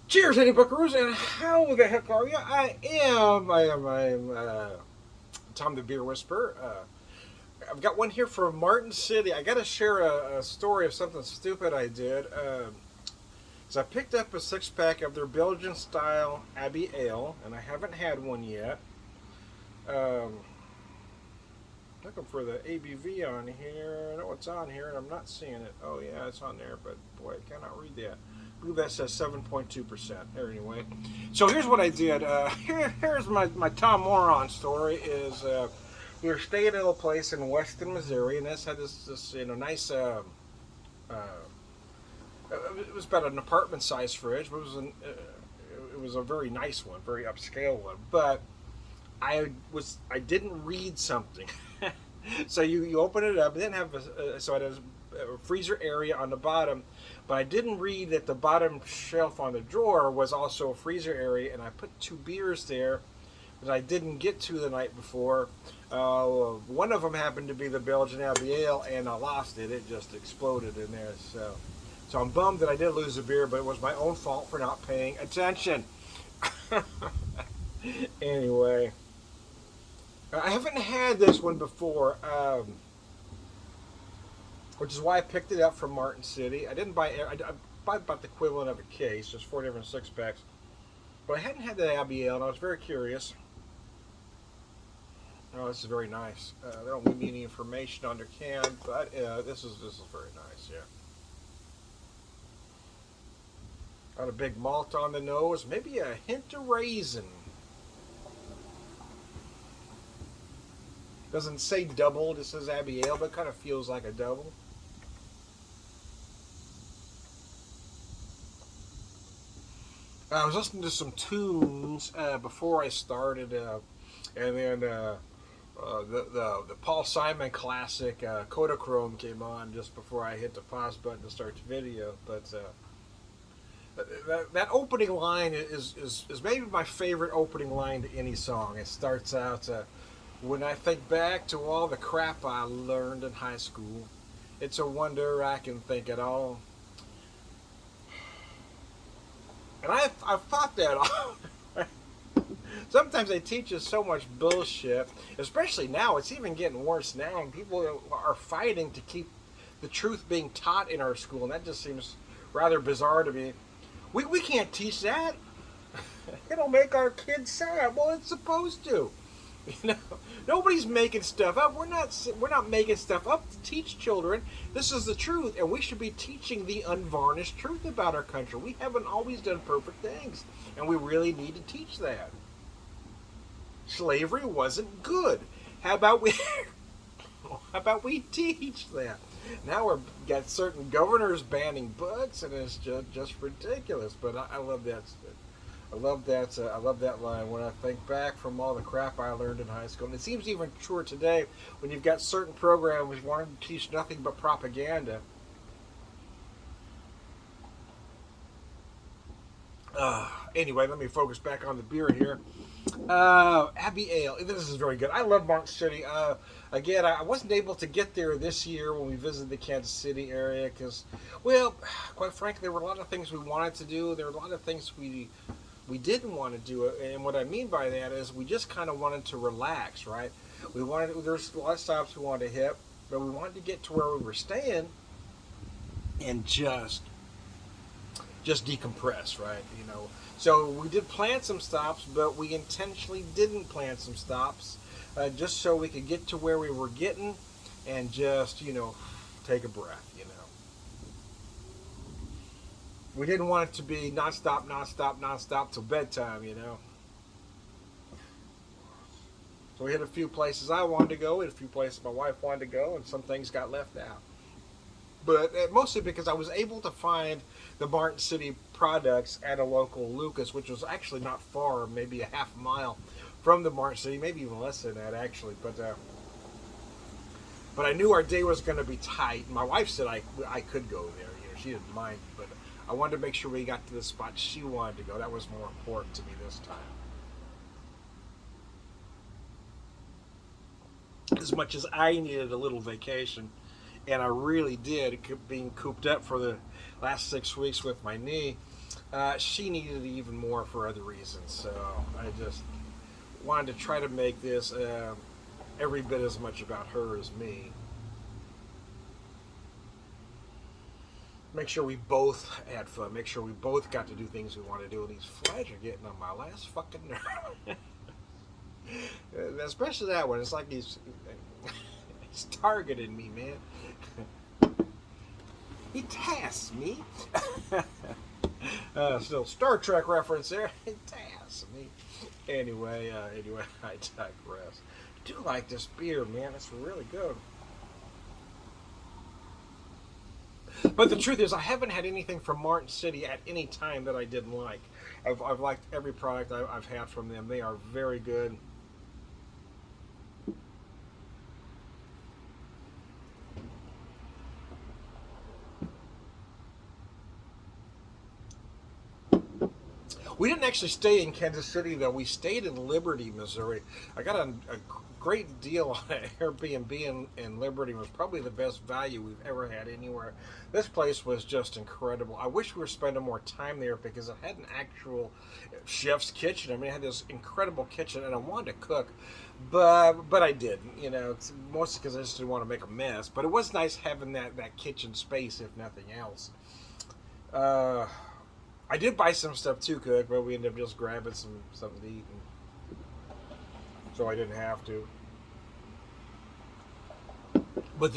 Cheers, Eddie Buckaroos, and how the heck are you? I am Tom the Beer Whisperer. I've got one here from Martin City. I got to share a story of something stupid I did. So I picked up a six pack of their Belgian style Abbey Ale, and I haven't had one yet. Um, Looking for the ABV on here. I know it's on here, and I'm not seeing it. Oh yeah, it's on there, but boy, I cannot read that. I believe that says 7.2%. There, anyway. So here's what I did. Here's my Tom Moron story. Is we were staying at a place in Weston, Missouri, and this had this nice. Uh, it was about an apartment-sized fridge, but it was a very nice one, very upscale one. But I didn't read something. So you open it up. It didn't have so it has a freezer area on the bottom, but I didn't read that the bottom shelf on the drawer was also a freezer area, and I put two beers there that I didn't get to the night before. One of them happened to be the Belgian Abbey Ale, and I lost it. It just exploded in there. So I'm bummed that I did lose the beer, but it was my own fault for not paying attention. Anyway. I haven't had this one before, which is why I picked it up from Martin City. I didn't buy I bought about the equivalent of a case, just four different six packs. But I hadn't had the Abbey Ale, and I was very curious. Oh, this is very nice. They don't give me any information on their can, but this is very nice. Yeah, got a big malt on the nose, maybe a hint of raisin. Doesn't say double, it says Abbey Ale, but it kind of feels like a double. I was listening to some tunes before I started, and then the Paul Simon classic Kodachrome came on just before I hit the pause button to start the video. But that opening line is maybe my favorite opening line to any song. It starts out, when I think back to all the crap I learned in high school, it's a wonder I can think at all. And I've thought that all. Sometimes they teach us so much bullshit, especially now. It's even getting worse now, and people are fighting to keep the truth being taught in our school, and that just seems rather bizarre to me. We can't teach that. It'll make our kids sad. Well, it's supposed to. You know, nobody's making stuff up. We're not making stuff up to teach children. This is the truth, and we should be teaching the unvarnished truth about our country. We haven't always done perfect things, and we really need to teach that. Slavery wasn't good. How about we? How about we teach that? Now we've got certain governors banning books, and it's just ridiculous. But I love that. I love that. I love that line. When I think back from all the crap I learned in high school, and it seems even truer today when you've got certain programs wanting to teach nothing but propaganda. Anyway, let me focus back on the beer here. Abbey Ale. This is very good. I love Martin City. Again, I wasn't able to get there this year when we visited the Kansas City area because, well, quite frankly, there were a lot of things we wanted to do. There were a lot of things we didn't want to do. And what I mean by that is we just kind of wanted to relax, right? There's a lot of stops we wanted to hit, but we wanted to get to where we were staying and just decompress, right? So we did plan some stops, but we intentionally didn't plan some stops, just so we could get to where we were getting and just take a breath. We didn't want it to be nonstop, nonstop, nonstop till bedtime. So we hit a few places I wanted to go, and a few places my wife wanted to go, and some things got left out. But mostly because I was able to find the Martin City products at a local Lucas, which was actually not far, maybe a half mile from the Martin City, maybe even less than that actually. But I knew our day was going to be tight. My wife said I could go there. She didn't mind, but I wanted to make sure we got to the spot she wanted to go. That was more important to me this time. As much as I needed a little vacation, and I really did, being cooped up for last 6 weeks with my knee. She needed it even more for other reasons. So I just wanted to try to make this every bit as much about her as me. Make sure we both had fun. Make sure we both got to do things we want to do. And these flies are getting on my last fucking nerve. Especially that one. It's like he's targeting me, man. He tasks me. Still Star Trek reference there. He tasks me. Anyway, I digress. I do like this beer, man. It's really good. But the truth is, I haven't had anything from Martin City at any time that I didn't like. I've liked every product I've had from them. They are very good. We didn't actually stay in Kansas City, though. We stayed in Liberty, Missouri. I got a great deal on an Airbnb in Liberty. It was probably the best value we've ever had anywhere. This place was just incredible. I wish we were spending more time there because it had an actual chef's kitchen. I mean, it had this incredible kitchen, and I wanted to cook, but I didn't. You know, it's mostly because I just didn't want to make a mess. But it was nice having that kitchen space, if nothing else. I did buy some stuff to cook, but we ended up just grabbing something to eat, so I didn't have to. But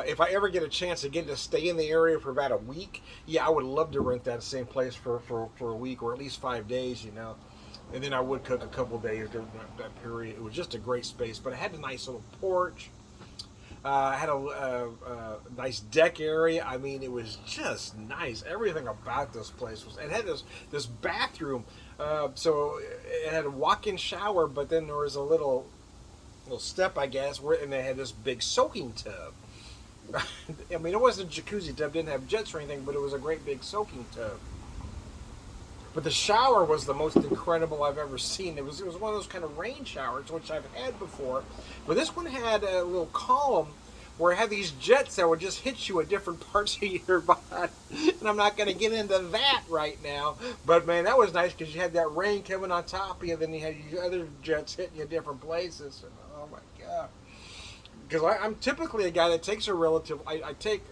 if I ever get a chance to get to stay in the area for about a week, yeah, I would love to rent that same place for a week or at least 5 days, you know. And then I would cook a couple of days during that period. It was just a great space, but it had a nice little porch. Had a nice deck area. I mean, it was just nice. Everything about this place was. It had this bathroom, so it had a walk-in shower, but then there was a little step, I guess, and they had this big soaking tub. I mean, it wasn't a jacuzzi tub, didn't have jets or anything, but it was a great big soaking tub. But the shower was the most incredible I've ever seen. It was one of those kind of rain showers, which I've had before. But this one had a little column where it had these jets that would just hit you at different parts of your body. And I'm not going to get into that right now. But, man, that was nice because you had that rain coming on top of you, and then you had these other jets hitting you at different places. And, oh, my God. Because I'm typically a guy that takes a relative... I take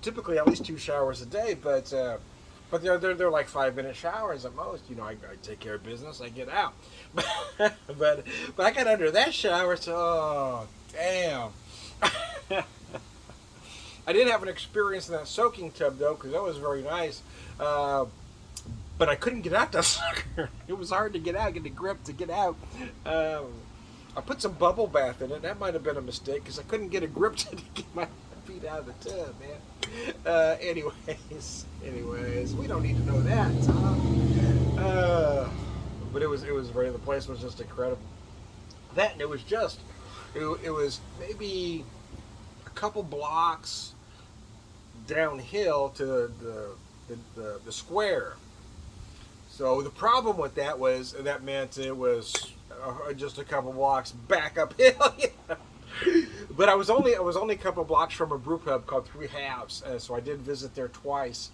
typically at least 2 showers a day, but they're like 5-minute showers at most. You know, I take care of business, I get out. but I got under that shower, so oh, damn. I did have an experience in that soaking tub though, because that was very nice. But I couldn't get out that sucker. It was hard to get out, get the grip to get out. I put some bubble bath in it. That might have been a mistake because I couldn't get a grip to get my feet out of the tub, man. Anyways, we don't need to know that, Tom. But it was the place was just incredible. That, and it was maybe a couple blocks downhill to the square. So the problem with that was that meant it was just a couple blocks back uphill. You know? But I was only a couple blocks from a brew pub called Three Halves, so I did visit there twice.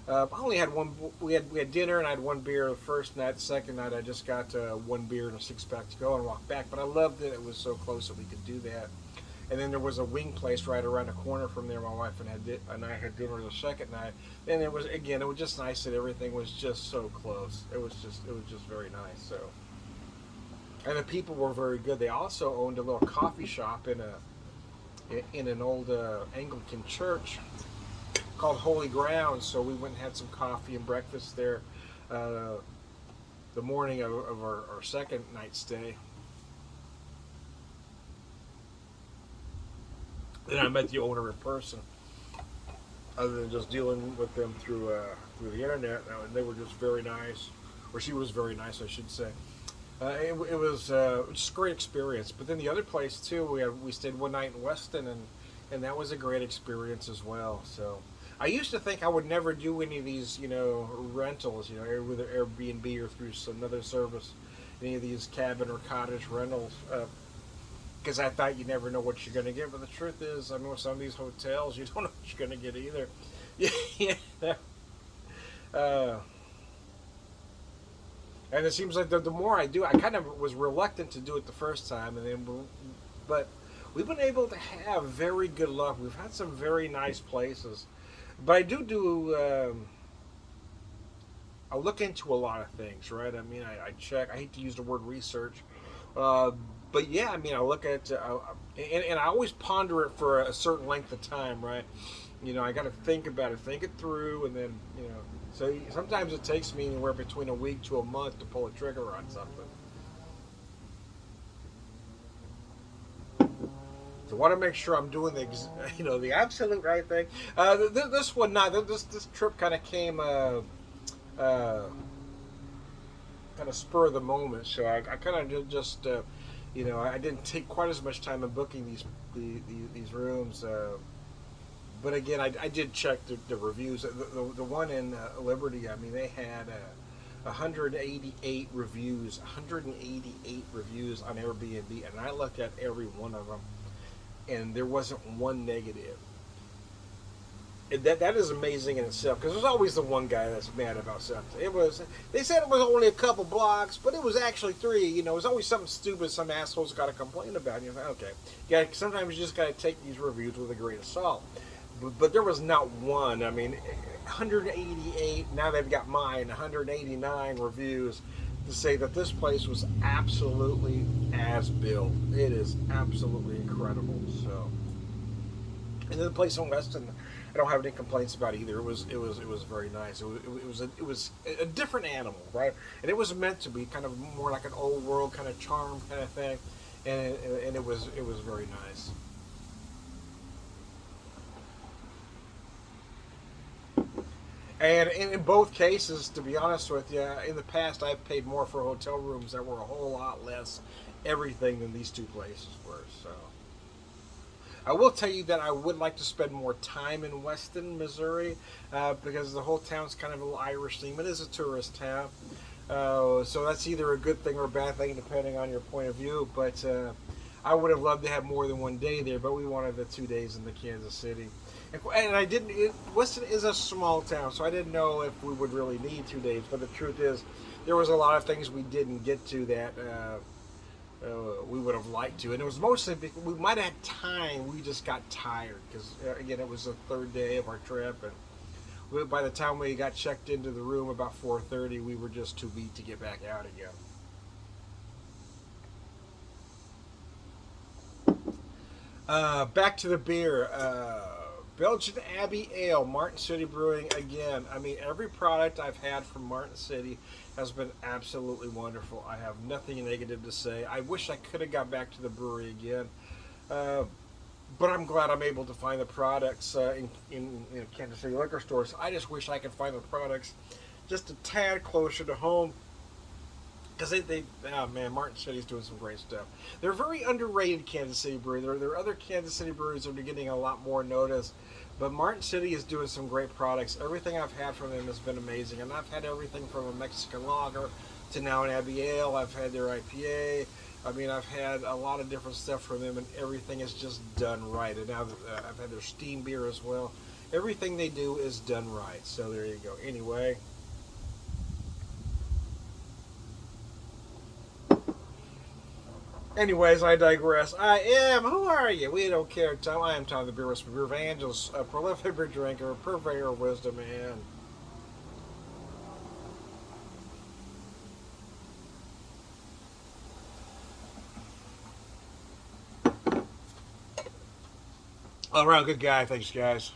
I only had one. We had dinner and I had one beer the first night. The second night I just got one beer and a 6-pack to go and walk back. But I loved that it was so close that we could do that. And then there was a wing place right around the corner from there. My wife and I had dinner the second night. And it was just nice that everything was just so close. It was just very nice. So, and the people were very good. They also owned a little coffee shop in an old Anglican church called Holy Ground, so we went and had some coffee and breakfast there the morning of our second night stay. Then I met the owner in person, other than just dealing with them through the internet. And they were just very nice, or she was very nice, I should say. It was just a great experience. But then the other place too, we stayed one night in Weston, and that was a great experience as well. So I used to think I would never do any of these, rentals, whether Airbnb or through some other service, any of these cabin or cottage rentals. because I thought you never know what you're going to get. But the truth is, I mean, with some of these hotels, you don't know what you're going to get either. Yeah. Uh, and it seems like the more I do, I kind of was reluctant to do it the first time, and then, but we've been able to have very good luck. We've had some very nice places, but I do. I look into a lot of things, right? I mean, I check. I hate to use the word research, uh, but yeah, I mean, I look at and I always ponder it for a certain length of time, right? I got to think about it, think it through, and then So sometimes it takes me anywhere between a week to a month to pull a trigger on something. So I want to make sure I'm doing the absolute right thing. This one, not this trip kind of came. Uh, Kind of spur of the moment. So I kind of did just, I didn't take quite as much time in booking these rooms. But again, I did check the reviews. The one in Liberty, I mean, they had 188 reviews, 188 reviews on Airbnb, and I looked at every one of them, and there wasn't one negative. That is amazing in itself, because there's always the one guy that's mad about something. They said it was only a couple blocks, but it was actually 3. It was always something stupid some assholes got to complain about. And you're like, okay, yeah. Sometimes you just got to take these reviews with a grain of salt. But there was not one. I mean, 188. Now they've got mine, 189 reviews to say that this place was absolutely as built. It is absolutely incredible. So, and then the place in Weston, I don't have any complaints about either. It was very nice. It was a different animal, right? And it was meant to be kind of more like an old world kind of charm kind of thing, and it was very nice. And in both cases, to be honest with you, in the past I've paid more for hotel rooms that were a whole lot less everything than these two places were. So. I will tell you that I would like to spend more time in Weston, Missouri, because the whole town's kind of a little Irish theme. It is a tourist town, so that's either a good thing or a bad thing, depending on your point of view. But I would have loved to have more than one day there, but we wanted the 2 days in the Kansas City. And I didn't. Weston is a small town, so I didn't know if we would really need 2 days. But the truth is, there was a lot of things we didn't get to that. We would have liked to, and it was mostly because we might have had time. We just got tired because again, it was the 3rd day of our trip, and by the time we got checked into the room about 4:30, we were just too beat to get back out again. Back to the beer. Belgian Abbey Ale, Martin City Brewing again. I mean, every product I've had from Martin City has been absolutely wonderful. I have nothing negative to say. I wish I could have got back to the brewery again, but I'm glad I'm able to find the products in Kansas City liquor stores. I just wish I could find the products just a tad closer to home. Because oh man, Martin City's doing some great stuff. They're very underrated, Kansas City brewery. There are other Kansas City breweries that are getting a lot more notice, but Martin City is doing some great products. Everything I've had from them has been amazing, and I've had everything from a Mexican lager to now an Abbey Ale. I've had their IPA. I mean, I've had a lot of different stuff from them, and everything is just done right. And now I've had their steam beer as well. Everything they do is done right. So there you go. Anyway. Anyways, I digress. I am. Who are you? We don't care, Tom. I am Tom, the beer whisperer, beer evangelist, a prolific beer drinker, purveyor of wisdom, and all around good guy. Thanks, guys.